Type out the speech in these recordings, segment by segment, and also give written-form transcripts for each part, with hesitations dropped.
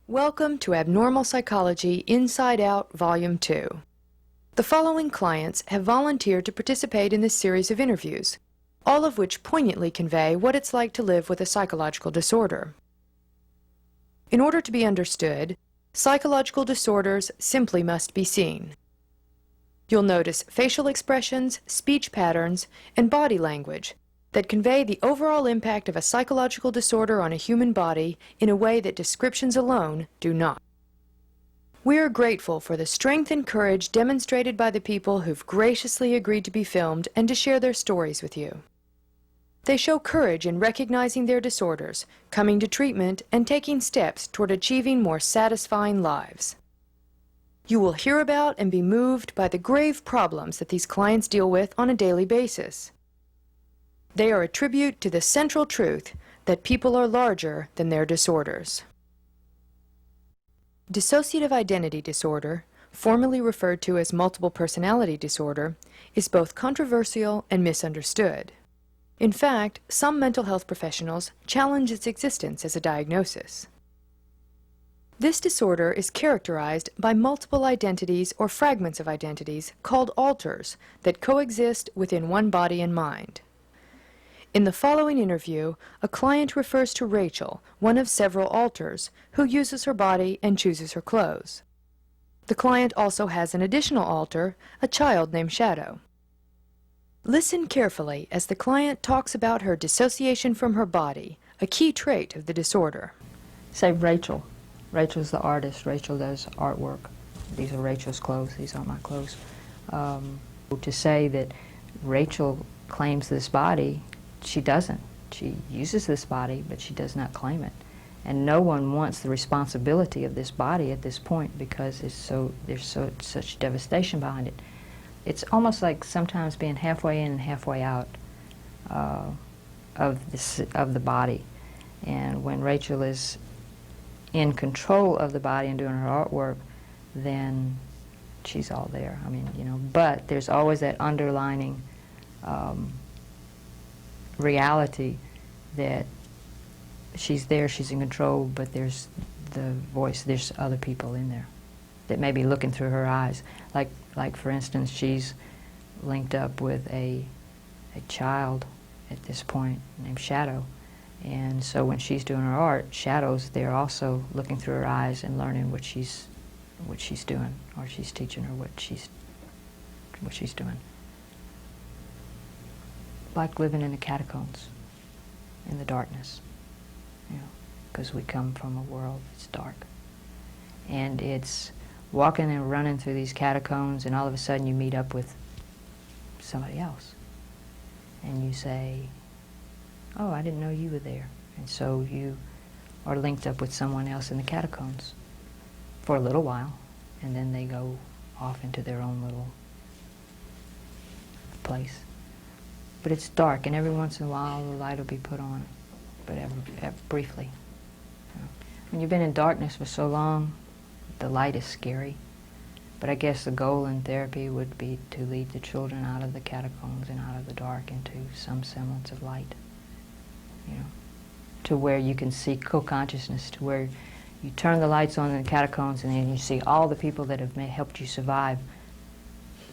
Welcome to Abnormal Psychology Inside Out Volume 2. The following clients have volunteered to participate in this series of interviews, all of which poignantly convey what it's like to live with a psychological disorder. In order to be understood, psychological disorders simply must be seen. You'll notice facial expressions, speech patterns, and body language that convey the overall impact of a psychological disorder on a human body in a way that descriptions alone do not. We are grateful for the strength and courage demonstrated by the people who've graciously agreed to be filmed and to share their stories with you. They show courage in recognizing their disorders, coming to treatment, and taking steps toward achieving more satisfying lives. You will hear about and be moved by the grave problems that these clients deal with on a daily basis. They are a tribute to the central truth that people are larger than their disorders. Dissociative identity disorder, formerly referred to as multiple personality disorder, is both controversial and misunderstood. In fact, some mental health professionals challenge its existence as a diagnosis. This disorder is characterized by multiple identities or fragments of identities called alters that coexist within one body and mind. In the following interview, a client refers to Rachel, one of several alters, who uses her body and chooses her clothes. The client also has an additional alter, a child named Shadow. Listen carefully as the client talks about her dissociation from her body, a key trait of the disorder. Say Rachel. Rachel's the artist. Rachel does artwork. These are Rachel's clothes. These aren't my clothes. To say that Rachel claims this body, she doesn't. She uses this body, but she does not claim it. And no one wants the responsibility of this body at this point because there's such devastation behind it. It's almost like sometimes being halfway in and halfway out of the body. And when Rachel is in control of the body and doing her artwork, then she's all there. I mean, but there's always that underlining reality that she's there, she's in control, but there's the voice, there's other people in there that may be looking through her eyes. Like for instance, she's linked up with a child at this point named Shadow. And so when she's doing her art, Shadow's there also looking through her eyes and learning what she's doing, or she's teaching her what she's doing. Like living in the catacombs, in the darkness, because we come from a world that's dark. And it's walking and running through these catacombs, and all of a sudden you meet up with somebody else. And you say, oh, I didn't know you were there. And so you are linked up with someone else in the catacombs for a little while, and then they go off into their own little place. But it's dark, and every once in a while the light will be put on, but briefly. When you've been in darkness for so long, the light is scary. But I guess the goal in therapy would be to lead the children out of the catacombs and out of the dark into some semblance of light. To where you can see co-consciousness, to where you turn the lights on in the catacombs and then you see all the people that have helped you survive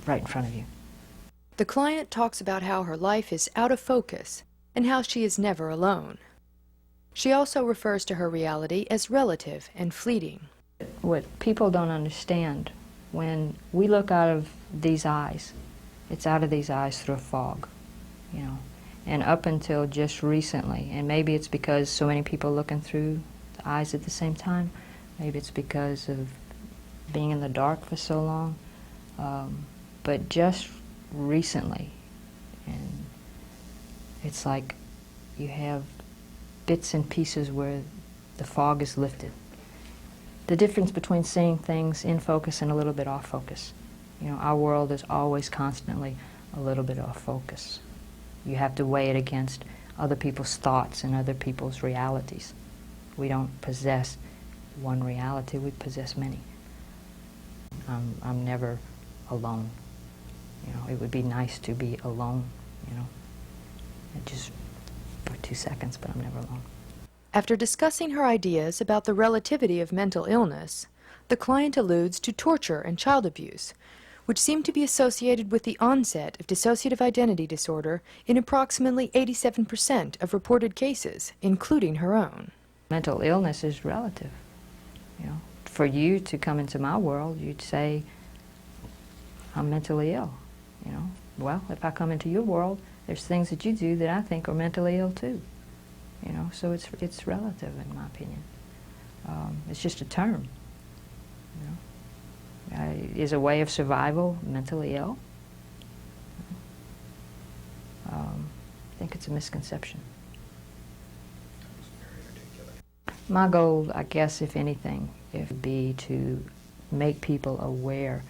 right in front of you. The client talks about how her life is out of focus and how she is never alone. She also refers to her reality as relative and fleeting. What people don't understand, when we look out of these eyes, it's out of these eyes through a fog, And up until just recently, and maybe it's because so many people are looking through the eyes at the same time, maybe it's because of being in the dark for so long, but just recently, and it's like you have bits and pieces where the fog is lifted. The difference between seeing things in focus and a little bit off focus. Our world is always constantly a little bit off focus. You have to weigh it against other people's thoughts and other people's realities. We don't possess one reality, we possess many. I'm never alone. It would be nice to be alone, just for 2 seconds, but I'm never alone. After discussing her ideas about the relativity of mental illness, the client alludes to torture and child abuse, which seem to be associated with the onset of dissociative identity disorder in approximately 87% of reported cases, including her own. Mental illness is relative. You know, for you to come into my world, you'd say, I'm mentally ill. You know, well, if I come into your world, there's things that you do that I think are mentally ill too. You know, so it's relative in my opinion. It's just a term. You know, is a way of survival mentally ill? I think it's a misconception. My goal, I guess, if anything, would be to make people aware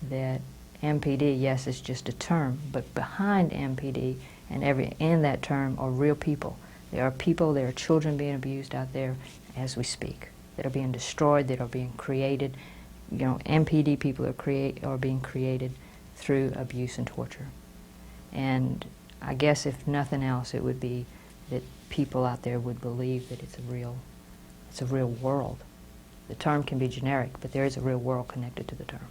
that MPD, yes, it's just a term, but behind MPD and in that term are real people. There are people, there are children being abused out there as we speak, that are being destroyed, that are being created. You know, MPD people are being created through abuse and torture. And I guess if nothing else, it would be that people out there would believe that it's a real world. The term can be generic, but there is a real world connected to the term.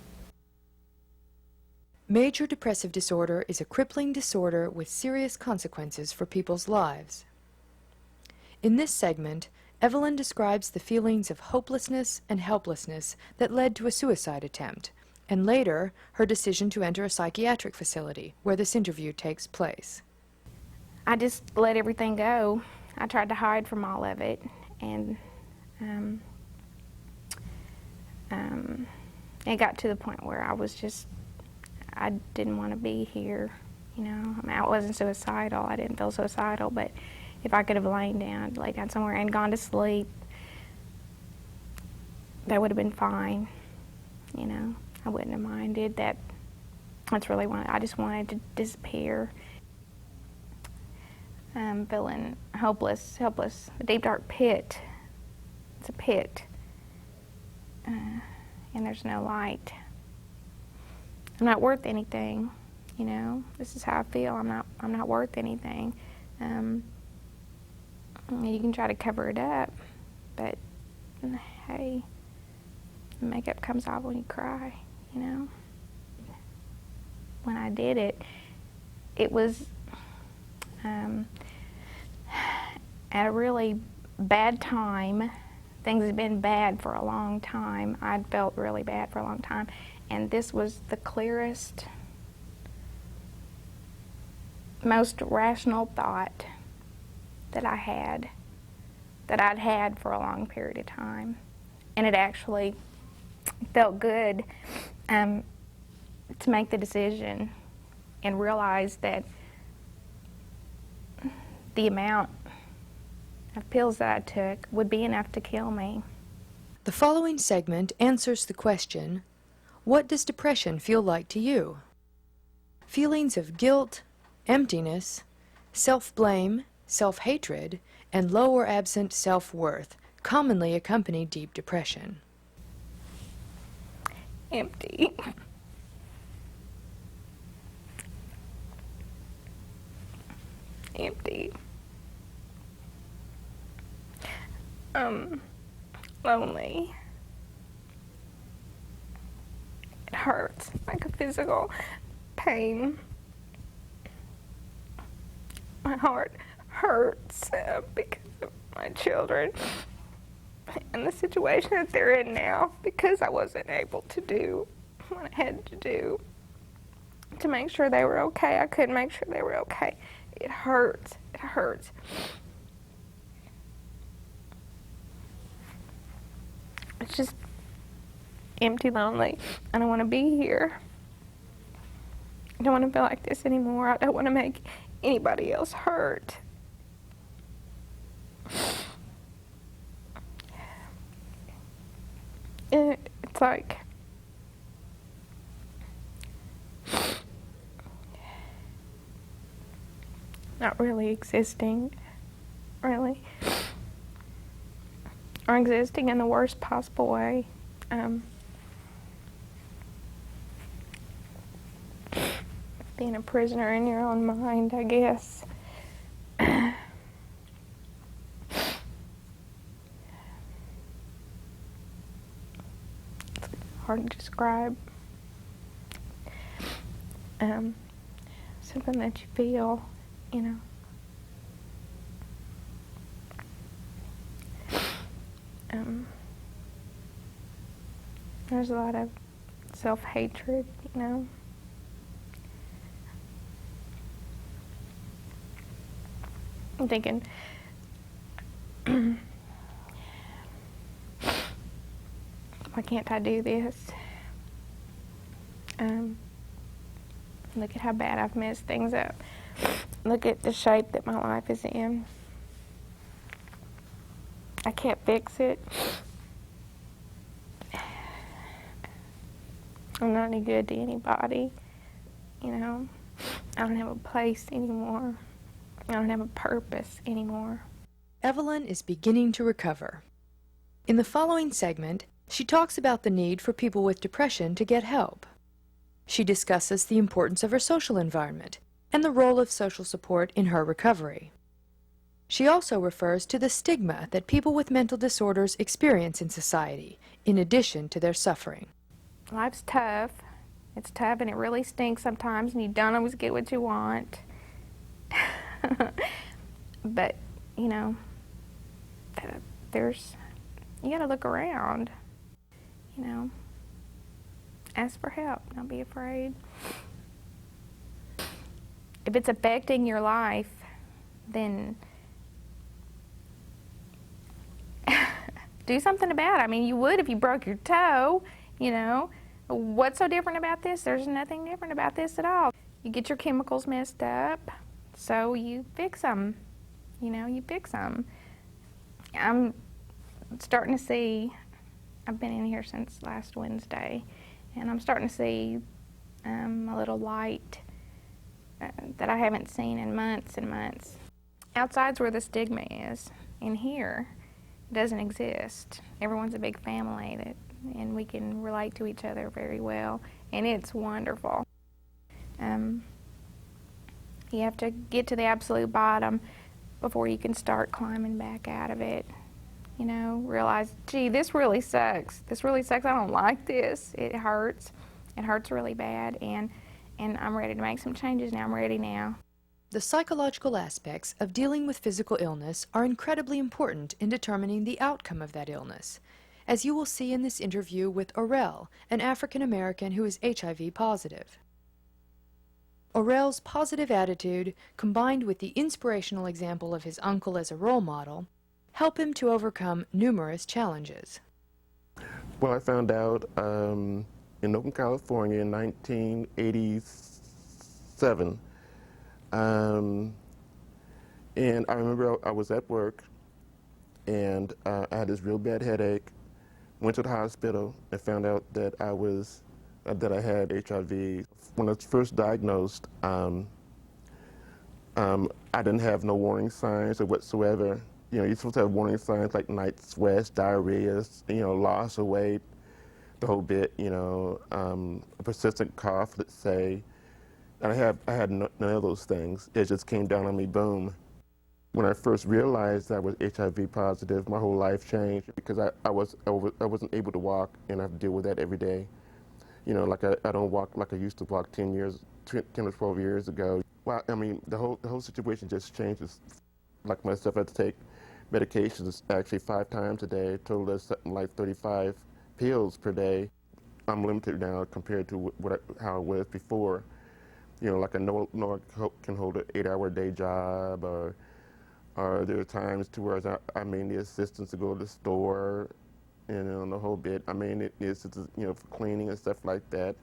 Major depressive disorder is a crippling disorder with serious consequences for people's lives. In this segment, Evelyn describes the feelings of hopelessness and helplessness that led to a suicide attempt, and later, her decision to enter a psychiatric facility where this interview takes place. I just let everything go. I tried to hide from all of it, and it got to the point where I didn't want to be here, you know. I mean, I wasn't suicidal, I didn't feel suicidal, but if I could have laid down somewhere and gone to sleep, that would have been fine, you know. I wouldn't have minded that. I just wanted to disappear. I'm feeling hopeless, a deep dark pit. It's a pit, and there's no light. I'm not worth anything, you know. This is how I feel. I'm not worth anything. You can try to cover it up, but hey, the makeup comes off when you cry, you know. When I did it, it was at a really bad time. Things had been bad for a long time. I'd felt really bad for a long time. And this was the clearest, most rational thought that I'd had for a long period of time. And it actually felt good to make the decision and realize that the amount of pills that I took would be enough to kill me. The following segment answers the question, what does depression feel like to you? Feelings of guilt, emptiness, self-blame, self-hatred, and low or absent self-worth commonly accompany deep depression. Empty. Empty. Lonely. It hurts, like a physical pain. My heart hurts because of my children and the situation that they're in now, because I wasn't able to do what I had to do to make sure they were okay. I couldn't make sure they were okay. It hurts. It hurts. It's just empty, lonely. I don't want to be here. I don't want to feel like this anymore. I don't want to make anybody else hurt. It's like not really existing, really. Or existing in the worst possible way. Being a prisoner in your own mind, I guess. hard to describe. Something that you feel, you know. There's a lot of self-hatred, you know. I'm thinking, why can't I do this? Look at how bad I've messed things up. Look at the shape that my life is in. I can't fix it. I'm not any good to anybody, you know. I don't have a place anymore. I don't have a purpose anymore. Evelyn is beginning to recover. In the following segment, she talks about the need for people with depression to get help. She discusses the importance of her social environment and the role of social support in her recovery. She also refers to the stigma that people with mental disorders experience in society, in addition to their suffering. Life's tough. It's tough and it really stinks sometimes and you don't always get what you want. But, you know, you gotta look around, you know. Ask for help, don't be afraid. If it's affecting your life, then do something about it. I mean, you would if you broke your toe, you know. What's so different about this? There's nothing different about this at all. You get your chemicals messed up, so you fix them. You know, you fix them. I'm starting to see, I've been in here since last Wednesday, and I'm starting to see a little light that I haven't seen in months and months. Outside's where the stigma is. In here, it doesn't exist. Everyone's a big family, and we can relate to each other very well, and it's wonderful. You have to get to the absolute bottom before you can start climbing back out of it. You know, realize, gee, this really sucks. This really sucks. I don't like this. It hurts. It hurts really bad, and I'm ready to make some changes now. I'm ready now. The psychological aspects of dealing with physical illness are incredibly important in determining the outcome of that illness, as you will see in this interview with Aurel, an African American who is HIV positive. Aurel's positive attitude, combined with the inspirational example of his uncle as a role model, help him to overcome numerous challenges. Well, I found out in Oakland, California in 1987. And I remember I was at work and I had this real bad headache, went to the hospital and found out that I had HIV. When I was first diagnosed, I didn't have no warning signs or whatsoever. You know, you're supposed to have warning signs like night sweats, diarrhea, you know, loss of weight, the whole bit, you know, a persistent cough, let's say. And I had none of those things. It just came down on me, boom. When I first realized I was HIV positive, my whole life changed because I wasn't able to walk, and I have to deal with that every day. You know, like I don't walk like I used to walk 10 or 12 years ago. Well, I mean, the whole situation just changes. Like myself, I had to take medications actually 5 times a day, total of something like 35 pills per day. I'm limited now compared to how it was before. You know, like I no longer can hold an 8-hour day job, or there are times to where I may need assistance to go to the store, and the whole bit. I mean, it's you know, for cleaning and stuff like that.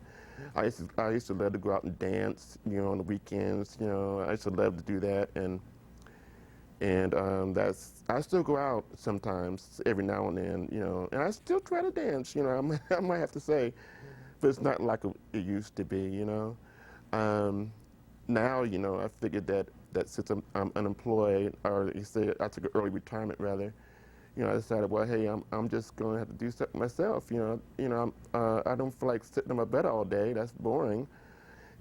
I used to love to go out and dance, you know, on the weekends. You know, I used to love to do that, and I still go out sometimes, every now and then, you know, and I still try to dance. You know, I might have to say, but it's not like it used to be, you know. Now, you know, I figured that since I'm unemployed, or you say I took an early retirement rather, you know, I decided, well, hey, I'm just going to have to do something myself. You know, I don't feel like sitting in my bed all day. That's boring.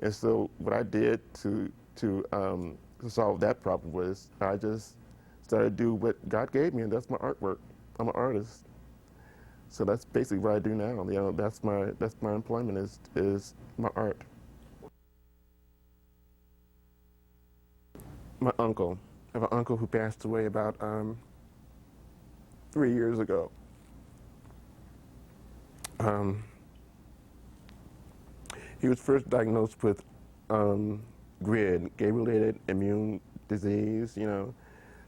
And so what I did to solve that problem was I just started to do what God gave me, and that's my artwork. I'm an artist. So that's basically what I do now. You know, that's my employment is my art. My uncle. I have an uncle who passed away about 3 years ago. He was first diagnosed with GRID, gay-related immune disease, you know.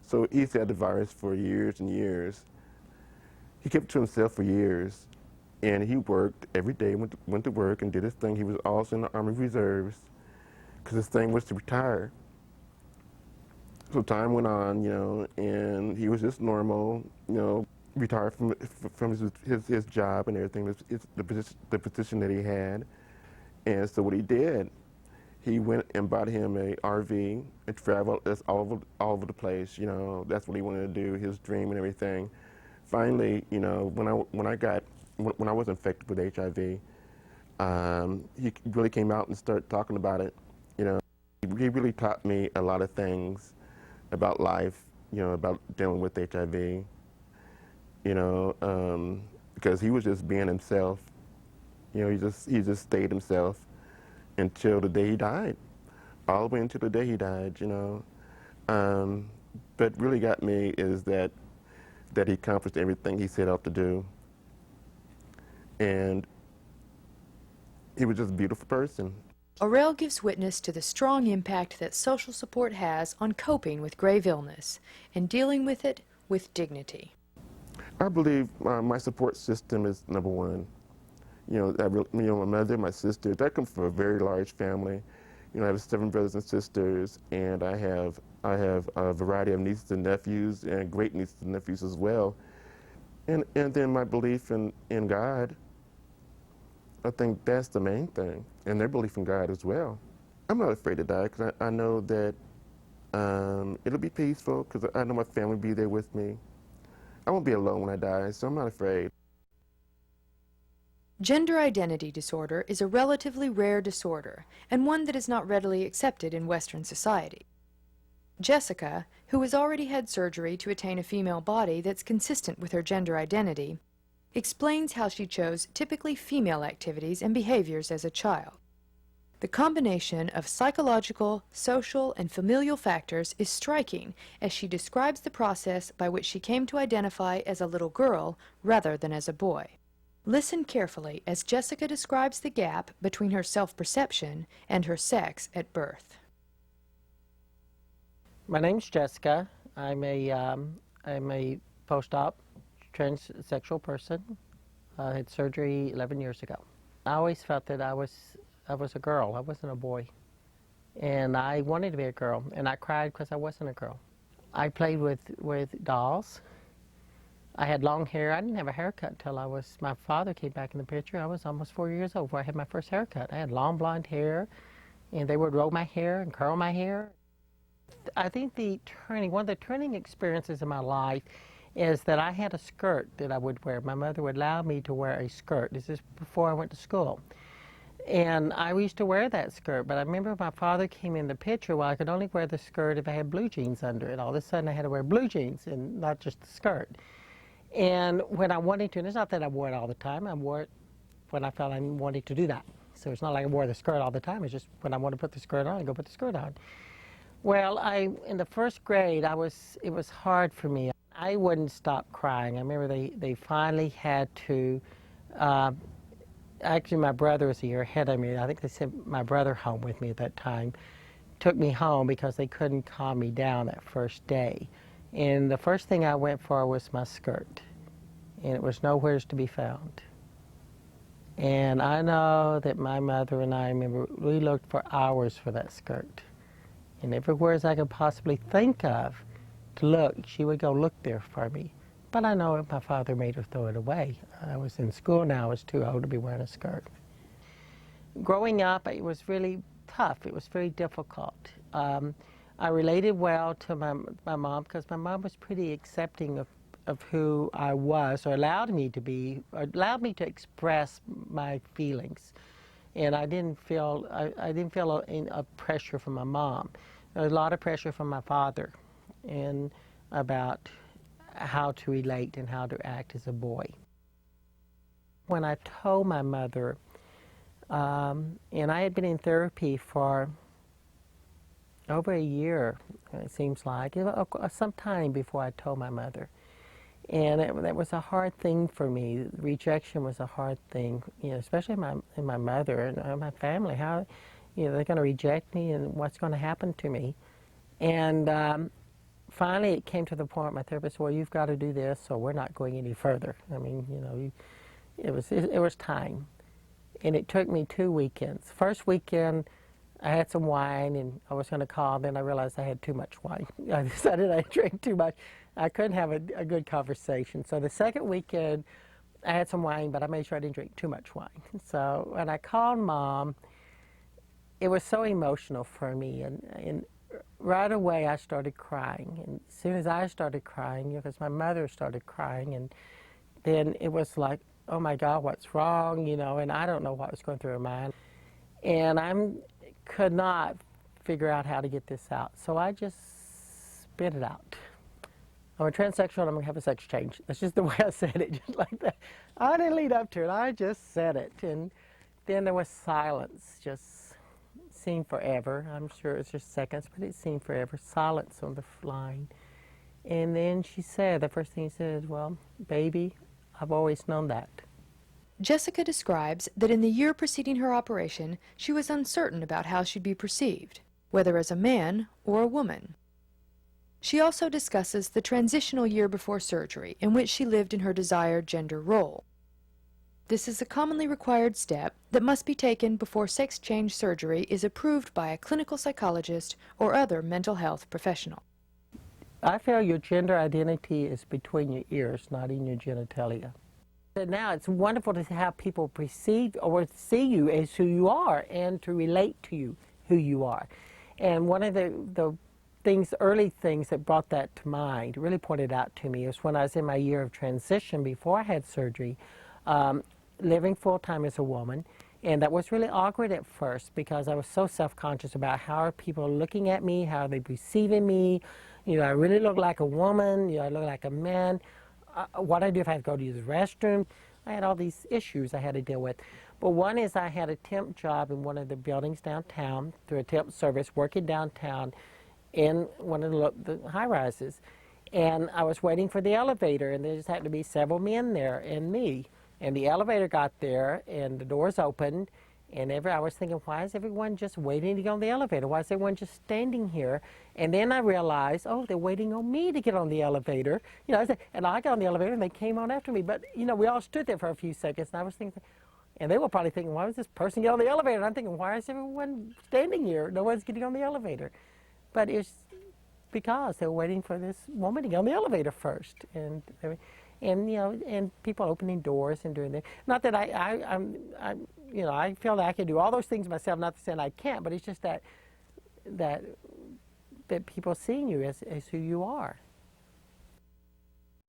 So he's had the virus for years and years. He kept it to himself for years, and he worked every day, went to work and did his thing. He was also in the Army Reserves because his thing was to retire. So time went on, you know, and he was just normal, you know, retired from his job and everything, the position that he had. And so what he did, he went and bought him a RV and traveled all over the place, you know. That's what he wanted to do, his dream and everything. Finally, you know, when I was infected with HIV, he really came out and started talking about it. You know, he really taught me a lot of things about life, you know, about dealing with HIV. You know, because he was just being himself. You know, he just stayed himself until the day he died, all the way until the day he died. You know, but really got me is that he accomplished everything he set out to do. And he was just a beautiful person. Aurel gives witness to the strong impact that social support has on coping with grave illness and dealing with it with dignity. I believe my support system is number one. You know, my mother, my sister, I come from a very large family. You know, I have 7 brothers and sisters, and I have a variety of nieces and nephews, and great nieces and nephews as well. And then my belief in God, I think that's the main thing, and their belief in God as well. I'm not afraid to die because I know that it'll be peaceful because I know my family will be there with me. I won't be alone when I die, so I'm not afraid. Gender identity disorder is a relatively rare disorder and one that is not readily accepted in Western society. Jessica, who has already had surgery to attain a female body that's consistent with her gender identity, explains how she chose typically female activities and behaviors as a child. The combination of psychological, social, and familial factors is striking as she describes the process by which she came to identify as a little girl rather than as a boy. Listen carefully as Jessica describes the gap between her self-perception and her sex at birth. My name's Jessica. I'm a post-op transsexual person. I had surgery 11 years ago. I always felt that I was a girl. I wasn't a boy. And I wanted to be a girl, and I cried because I wasn't a girl. I played with dolls. I had long hair. I didn't have a haircut until my father came back in the picture. I was almost 4 years old before I had my first haircut. I had long blonde hair, and they would roll my hair and curl my hair. I think one of the turning experiences in my life is that I had a skirt that I would wear. My mother would allow me to wear a skirt. This is before I went to school. And I used to wear that skirt, but I remember my father came in the picture, well, I could only wear the skirt if I had blue jeans under it. All of a sudden I had to wear blue jeans and not just the skirt. And when I wanted to, and it's not that I wore it all the time, I wore it when I felt I wanted to do that. So it's not like I wore the skirt all the time, it's just when I want to put the skirt on, I go put the skirt on. Well, in the first grade, it was hard for me. I wouldn't stop crying. I remember they finally had to, actually my brother was a year ahead of me. I think they sent my brother home with me at that time. Took me home because they couldn't calm me down that first day. And the first thing I went for was my skirt. And it was nowhere to be found. And I know that my mother and I remember we looked for hours for that skirt. And everywhere as I could possibly think of to look, she would go look there for me. But I know my father made her throw it away. I was in school now, I was too old to be wearing a skirt. Growing up, it was really tough. It was very difficult. I related well to my mom because my mom was pretty accepting of who I was, or allowed me to express my feelings. And I didn't feel a pressure from my mom. There was a lot of pressure from my father and about how to relate and how to act as a boy. When I told my mother, and I had been in therapy for over a year, it seems like, some time before I told my mother. And that was a hard thing for me. Rejection was a hard thing, especially in my mother and my family. How, they're going to reject me, and what's going to happen to me? And finally, it came to the point my therapist said, well, you've got to do this, or we're not going any further. I mean, it was time. And it took me 2 weekends. First weekend, I had some wine, and I was going to call, then I realized I had too much wine. I decided I drank too much. I couldn't have a good conversation. So the second weekend, I had some wine, but I made sure I didn't drink too much wine. So when I called Mom, it was so emotional for me. And right away, I started crying. And as soon as I started crying, because my mother started crying, and then it was like, oh my God, what's wrong? And I don't know what was going through her mind. And I could not figure out how to get this out. So I just spit it out. I'm a transsexual and I'm going to have a sex change. That's just the way I said it, just like that. I didn't lead up to it. I just said it. And then there was silence, just seemed forever. I'm sure it's just seconds, but it seemed forever. Silence on the line. And then she said, the first thing she said is, well, baby, I've always known that. Jessica describes that in the year preceding her operation, she was uncertain about how she'd be perceived, whether as a man or a woman. She also discusses the transitional year before surgery, in which she lived in her desired gender role. This is a commonly required step that must be taken before sex change surgery is approved by a clinical psychologist or other mental health professional. I feel your gender identity is between your ears, not in your genitalia. And now it's wonderful to have people perceive or see you as who you are and to relate to you who you are. And one of the early things that brought that to mind, really pointed out to me, is when I was in my year of transition before I had surgery, living full-time as a woman. And that was really awkward at first because I was so self-conscious about how are people looking at me, how are they perceiving me. I really look like a woman, I look like a man. What do I do if I have to go to the restroom? I had all these issues I had to deal with. But one is I had a temp job in one of the buildings downtown through a temp service, working downtown in one of the high-rises. And I was waiting for the elevator, and there just happened to be several men there and me. And the elevator got there, and the doors opened, and I was thinking, why is everyone just waiting to get on the elevator? Why is everyone just standing here? And then I realized, oh, they're waiting on me to get on the elevator. And I got on the elevator, and they came on after me. But, we all stood there for a few seconds, and I was thinking, and they were probably thinking, why was this person get on the elevator? And I'm thinking, why is everyone standing here? No one's getting on the elevator. But it's because they were waiting for this woman to get on the elevator first. And people opening doors and doing that. Not that I feel that I can do all those things myself, not to say I can't, but it's just that people seeing you as who you are.